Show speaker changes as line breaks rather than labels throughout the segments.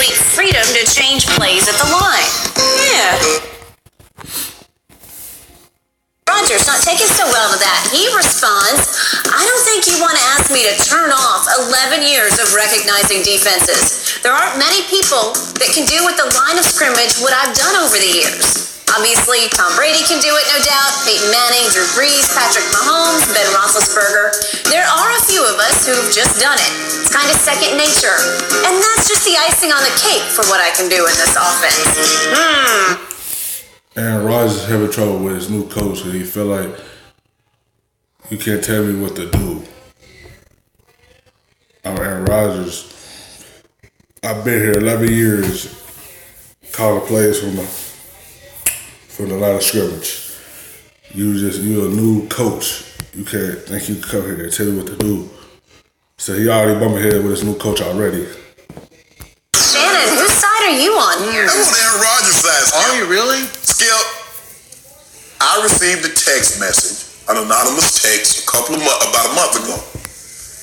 complete freedom to change plays at the line. Yeah. Roger's not taking so well to that. He responds, I don't think you want to ask me to turn off 11 years of recognizing defenses. There aren't many people that can do with the line of scrimmage what I've done over the years. Obviously, Tom Brady can do it, no doubt. Peyton Manning, Drew Brees, Patrick Mahomes, Ben Roethlisberger. There are a few of us who've just done it. It's kind of second nature. And that's just the icing on the cake for what I can do in this offense.
Aaron Rodgers is having trouble with his new coach because he feel like you can't tell me what to do. I'm Aaron Rodgers. I've been here 11 years calling plays from the line of scrimmage. You're a new coach. You can't think you can come here and tell me what to do. So he already bumped ahead with his new coach already.
Shannon, whose side are you on here?
I'm on Aaron Rodgers' side.
Are you really?
Skip, I received a text message, an anonymous text, about a month ago,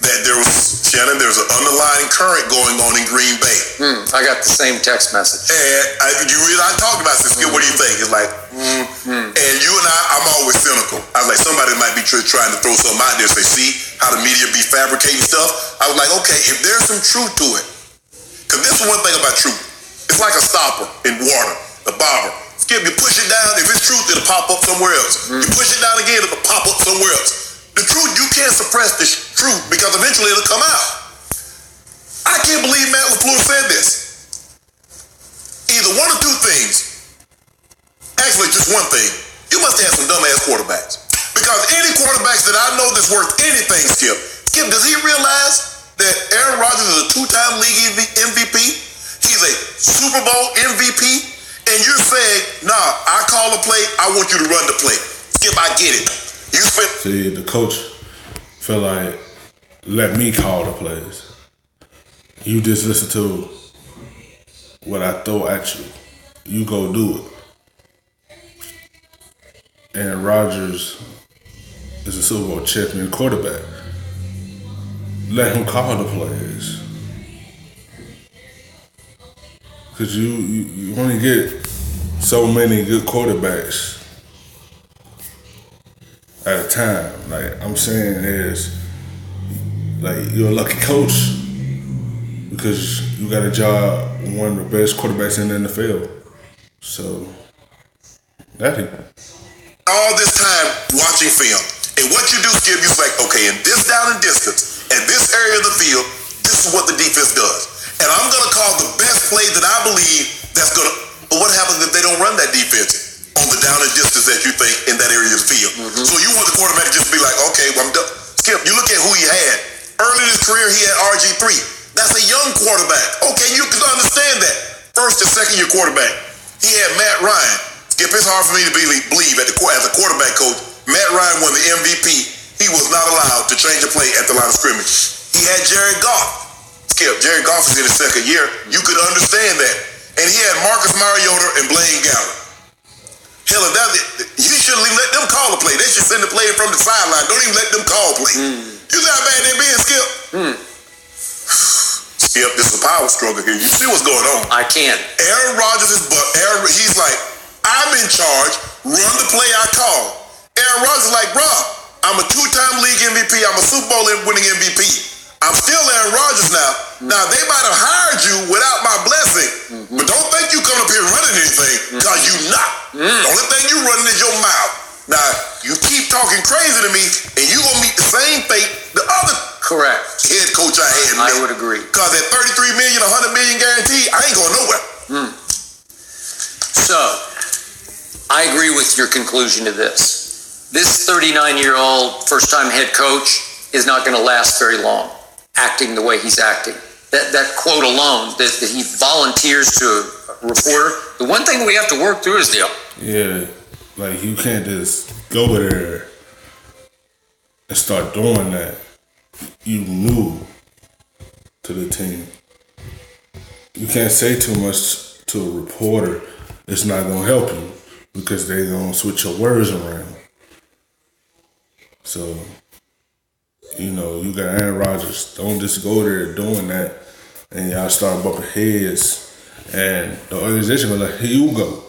that there's an underlying current going on in Green Bay.
I got the same text message.
And I talked about this. Skip, what do you think? It's like, and you and I'm always cynical. I was like, somebody might be trying to throw something out there, say, see how the media be fabricating stuff. I was like, okay, if there's some truth to it, because this is one thing about truth. It's like a stopper in water, the bobber. Skip, you push it down, if it's truth, it'll pop up somewhere else. You push it down again, it'll pop up somewhere else. The truth, you can't suppress the truth because eventually it'll come out. I can't believe Matt LaFleur said this. Either one or two things. Actually, just one thing. You must have some dumbass quarterbacks. Because any quarterbacks that I know that's worth anything, Skip, does he realize that Aaron Rodgers is a two-time league MVP? He's a Super Bowl MVP? And you're saying, nah, I call a play, I want you to run the play. Skip, I get it.
See, the coach feel like, let me call the plays. You just listen to what I throw at you. You go do it. And Rodgers is a Super Bowl champion quarterback. Let him call the plays. Because you only get so many good quarterbacks at a time. Like I'm saying is, like you're a lucky coach because you got a job with one of the best quarterbacks in the NFL. So that's it.
All this time watching film, and what you do, Skip, you're like, okay, in this down and distance, and this area of the field, this is what the defense does. And I'm going to call the best play that I believe that's going to... But what happens if they don't run that defense on the down and distance that you think in that area of the field? So you want the quarterback to just be like, okay, well, I'm done. Skip, you look at who he had. Early in his career, he had RG3. That's a young quarterback. Okay, you can understand that. First and second year quarterback. He had Matt Ryan. Skip, it's hard for me to believe as a quarterback coach, Matt Ryan won the MVP. He was not allowed to change a play at the line of scrimmage. He had Jared Goff. Skip, Jared Goff is in his second year. You could understand that. And he had Marcus Mariota and Blaine Gabbert. Hell, you shouldn't even let them call a play. They should send the play from the sideline. Don't even let them call a play. You see how bad they being, Skip? Skip, this is a power struggle here. You see what's going on?
I can't.
Aaron Rodgers is he's like, I'm in charge. Run the play I call. Aaron Rodgers is like, bro, I'm a two-time league MVP. I'm a Super Bowl winning MVP. I'm still Aaron Rodgers now. Now, they might have hired you without my blessing, but don't think you come up here running anything, because you not. The only thing you running is your mouth. Now, you keep talking crazy to me, and you going to meet the same fate the other head coach I had.
I would agree.
Because at $33 million, $100 million guaranteed, I ain't going nowhere.
So, I agree with your conclusion to this. This 39-year-old first-time head coach is not going to last very long, acting the way he's acting. That quote alone, that he volunteers to a reporter, the one thing we have to work through is the...
Yeah, like you can't just go there and start doing that. You new to the team. You can't say too much to a reporter. It's not going to help you because they're going to switch your words around. So... You know, you got Aaron Rodgers. Don't just go there doing that and y'all start bumping heads And the organization was like, here you go.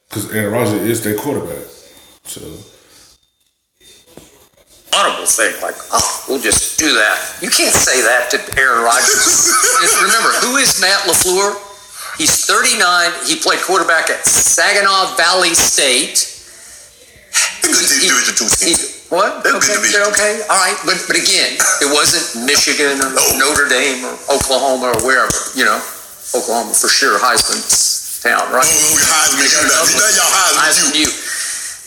Because Aaron Rodgers is their quarterback. So.
Honorable thing, like, oh, we'll just do that. You can't say that to Aaron Rodgers. Remember, who is Matt LaFleur? He's 39. He played quarterback at Saginaw Valley State.
Division II.
What? Okay. All right. But again, it wasn't Michigan or Notre Dame or Oklahoma or wherever, you know. Oklahoma for sure, Heisman's town, right? Heisman U.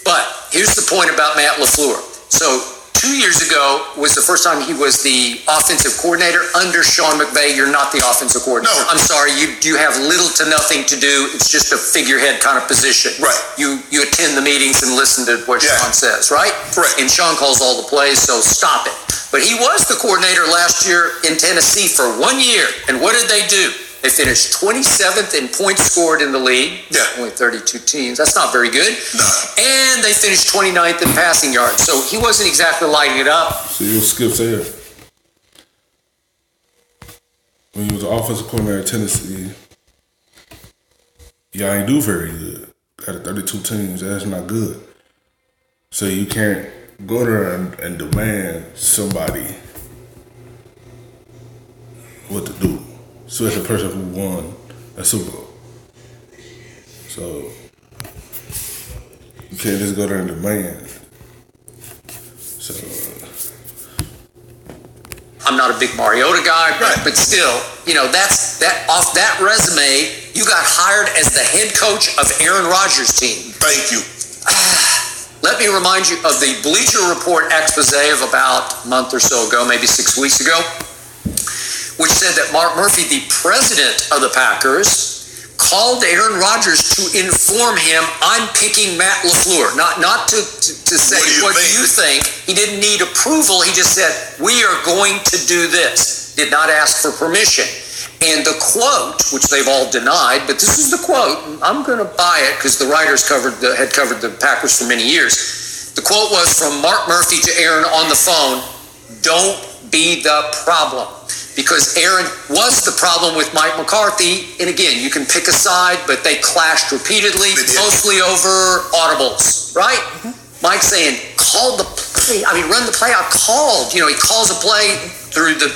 But here's the point about Matt LaFleur. So 2 years ago was the first time he was the offensive coordinator under Sean McVay. You're not the offensive coordinator.
No.
I'm sorry. You have little to nothing to do. It's just a figurehead kind of position.
Right.
You attend the meetings and listen to what Sean says, right?
Right.
And Sean calls all the plays, so stop it. But he was the coordinator last year in Tennessee for 1 year. And what did they do? They finished 27th in points scored in the league.
Yeah.
Only 32 teams. That's not very good.
No.
And they finished 29th in passing yards. So he wasn't exactly lighting it up.
So you'll skip there. When you was the offensive coordinator at Tennessee, y'all ain't do very good. Out of 32 teams, that's not good. So you can't go there and demand somebody what to do. Especially a person who won a Super Bowl. So you can't just go there and demand. So
I'm not a big Mariota guy, but still, you know, that's off that resume, you got hired as the head coach of Aaron Rodgers' team.
Thank you.
Let me remind you of the Bleacher Report expose of about a month or so ago, maybe 6 weeks ago, which said that Mark Murphy, the president of the Packers, called Aaron Rodgers to inform him, I'm picking Matt LaFleur. Not to say, what do you think? He didn't need approval. He just said, we are going to do this. Did not ask for permission. And the quote, which they've all denied, but this is the quote, I'm going to buy it because the writers had covered the Packers for many years. The quote was from Mark Murphy to Aaron on the phone, don't be the problem. Because Aaron was the problem with Mike McCarthy. And again, you can pick a side, but they clashed repeatedly, mostly over audibles, right? Mm-hmm. Mike saying, call the play. I mean, run the play. I called. You know, he calls a play through the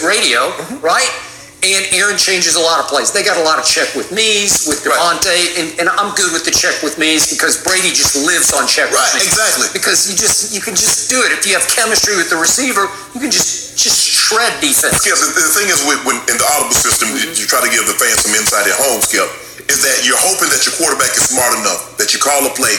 radio, right? And Aaron changes a lot of plays. They got a lot of check with me's, with Devontae, and I'm good with the check with me's because Brady just lives on check with me's.
Exactly.
Because you can just do it. If you have chemistry with the receiver, you can just shred defense.
Skip, the thing is when in the audible system, you try to give the fans some insight at home, Skip, is that you're hoping that your quarterback is smart enough that you call a play.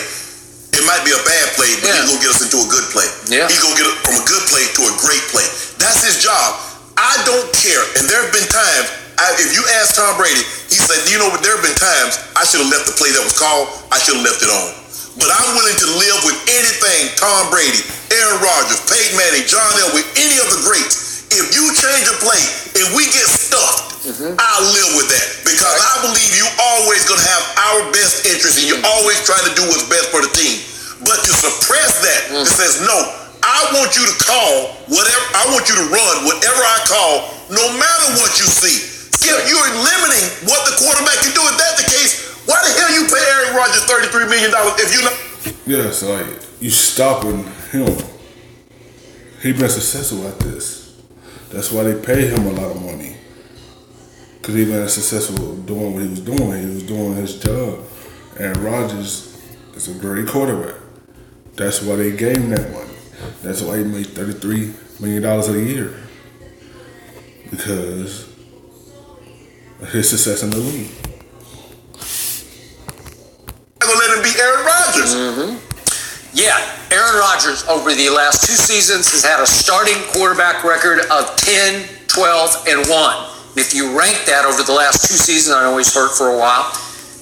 It might be a bad play, but he's going to get us into a good play. Yeah. He's going to get us from a good play to a great play. That's his job. I don't care. And there have been times, if you ask Tom Brady, he said, you know, there have been times I should have left the play that was called, I should have left it on. But I'm willing to live with anything Tom Brady, Aaron Rodgers, Peyton Manning, John Elway, any of the greats. If you change a play and we get stuffed, I'll live with that. Because I believe you always going to have our best interest and you're always trying to do what's best for the team. But to suppress that, it says, no, I want you to call whatever, I want you to run whatever I call, no matter what you see. Skip, you're limiting what the quarterback can do. If that's the case, why the hell you pay Aaron Rodgers $33 million if you're not?
Yeah, it's like you stopping him. He been successful at this. That's why they pay him a lot of money. Because he been successful doing what he was doing. He was doing his job. And Rodgers is a great quarterback. That's why they gave him that money. That's why he made $33 million a year. Because of his success in the league.
I'm going to let him be Aaron Rodgers.
Yeah, Aaron Rodgers over the last 2 seasons has had a starting quarterback record of 10, 12, and 1. If you rank that over the last 2 seasons, I know he's hurt for a while,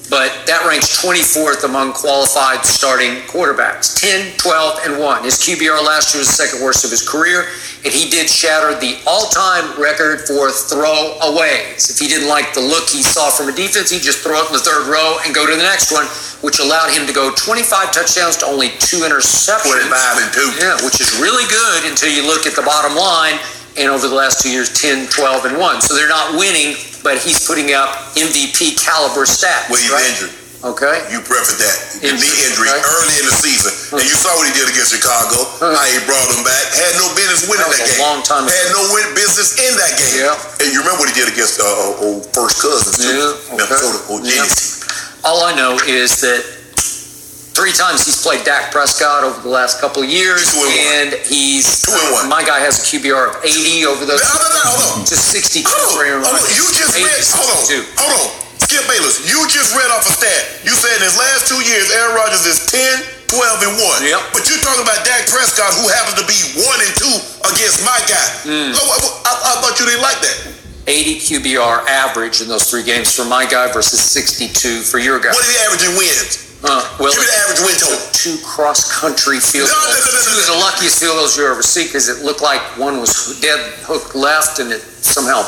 but that ranks 24th among qualified starting quarterbacks. 10, 12, and 1. His QBR last year was the second worst of his career, and he did shatter the all-time record for throwaways. If he didn't like the look he saw from a defense, he'd just throw it in the third row and go to the next one, which allowed him to go 25 touchdowns to only 2 interceptions.
25 and 2.
Yeah, which is really good until you look at the bottom line. And over the last 2 years, 10, 12, and 1. So they're not winning but he's putting up MVP caliber stats.
Well, he's
right?
injured.
Okay.
You preferred that. The knee injury
okay.
early in the season. And you saw what he did against Chicago. How he brought him back. Had no business winning that game.
Long time
Had no business in that game.
Yeah.
And you remember what he did against old first cousins, too.
Yeah. Okay.
Minnesota,
All I know is that 3 times he's played Dak Prescott over the last couple of years, and he's
2-1.
My guy has a QBR of 80 over those.
Hold on.
Just 62
Hold
for Aaron
on.
Rodgers.
You just read. Hold on. Skip Bayless, you just read off a stat. You said in his last 2 years, Aaron Rodgers is 10, 12, and 1.
Yep.
But you're talking about Dak Prescott, who happens to be 1 and 2 against my guy. I thought you didn't like that.
80 QBR average in those 3 games for my guy versus 62 for your guy.
What did he average in wins?
Well,
Give me the average win total.
2 cross-country field goals.
No.
2 of the luckiest field goals you ever see, because it looked like one was dead hook left and it somehow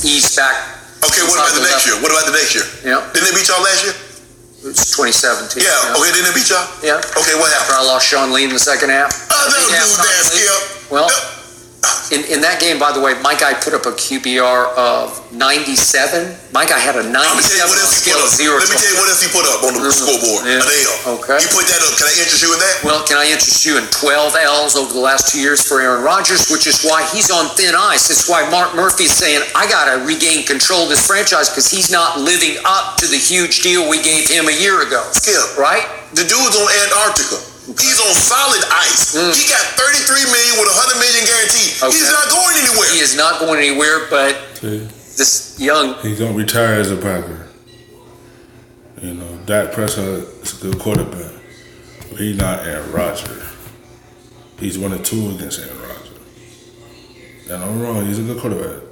eased back.
Okay, what about the next year?
Yeah.
Didn't they beat y'all last year?
It was 2017.
Yeah. Okay, didn't they beat y'all?
Yeah.
Okay, what
After
happened?
I lost Sean Lee in the second half.
Don't do that, Skip.
Well, in that game, by the way, my guy put up a QBR of 97. My guy had a 97
Let me tell you what else he put up.
0.
Let me tell you what else he put up on the scoreboard.
Yeah.
An L.
Okay.
You put that up. Can I interest you in that?
Well, can I interest you in 12 L's over the last 2 years for Aaron Rodgers, which is why he's on thin ice. It's why Mark Murphy's saying, I got to regain control of this franchise because he's not living up to the huge deal we gave him a year ago.
Skip.
Right?
The dude's on Antarctica. He's on solid ice. He got $33 million with $100 million guaranteed.
Okay.
He's not going anywhere.
He is not going anywhere, but this young...
He's going to retire as a Packer. You know, Dak Prescott is a good quarterback. But he's not Aaron Rodgers. He's 1 and 2 against Aaron Rodgers. And I'm wrong, he's a good quarterback.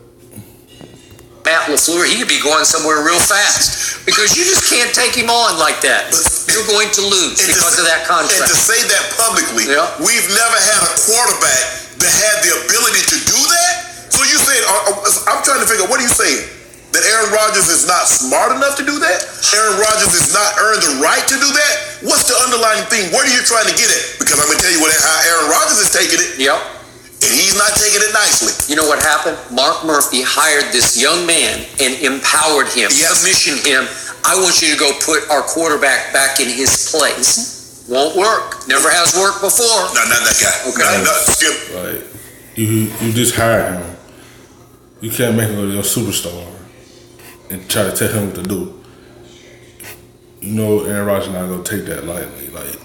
Matt LaFleur, he could be going somewhere real fast because you just can't take him on like that. You're going to lose because of that contract.
And to say that publicly, we've never had a quarterback that had the ability to do that. So you said, I'm trying to figure out, what are you saying? That Aaron Rodgers is not smart enough to do that? Aaron Rodgers has not earned the right to do that? What's the underlying thing? What are you trying to get at? Because I'm going to tell you how Aaron Rodgers is taking it.
Yep.
And he's not taking it nicely.
You know what happened? Mark Murphy hired this young man and empowered him, commissioned him. I want you to go put our quarterback back in his place. Won't work. Never has worked before.
No, not that guy.
Okay.
Skip.
Like, you just hired him. You can't make him your superstar and try to tell him what to do. You know Aaron Rodgers not going to take that lightly. Like,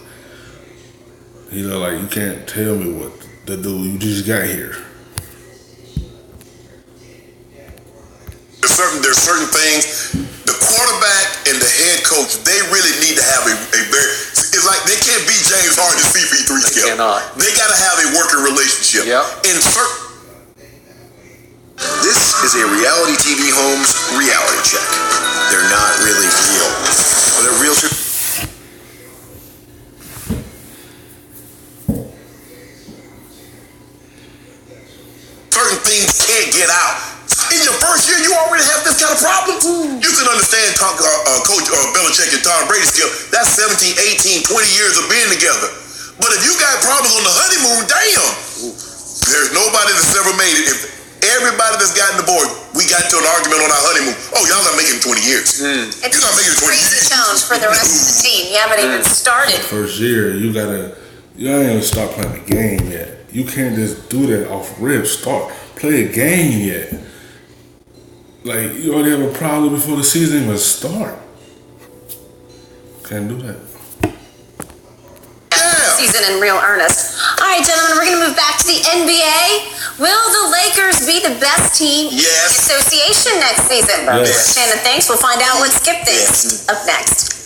he look like, you can't tell me what to do. You just got here.
There's certain things. The quarterback and the head coach, they really need to have a very. It's like they can't be James Harden and CP3 Skip.
They cannot.
They got to have a working relationship.
Yep.
This is a reality TV home's reality check. They're not really real, but they're real.
Certain things can't get out. In your first year, you already have this kind of problem. You can understand Coach Belichick and Tom Brady Skip. That's 17, 18, 20 years of being together. But if you got problems on the honeymoon, damn. There's nobody that's ever made it. If everybody that's gotten the board, we got into an argument on our honeymoon. Oh, y'all not making it 20 years.
It's
You're not making it 20
crazy
years.
challenge for the rest of the team. You haven't even started.
First year, you ain't even start playing the game yet. You can't just do that off rip. Play a game yet. Like, you already have a problem before the season even start. Can't do that.
Season in real earnest. All right, gentlemen, we're going to move back to the NBA. Will the Lakers be the best team in the association next season?
Yes.
Shannon thinks. We'll find out what Skip thinks up next.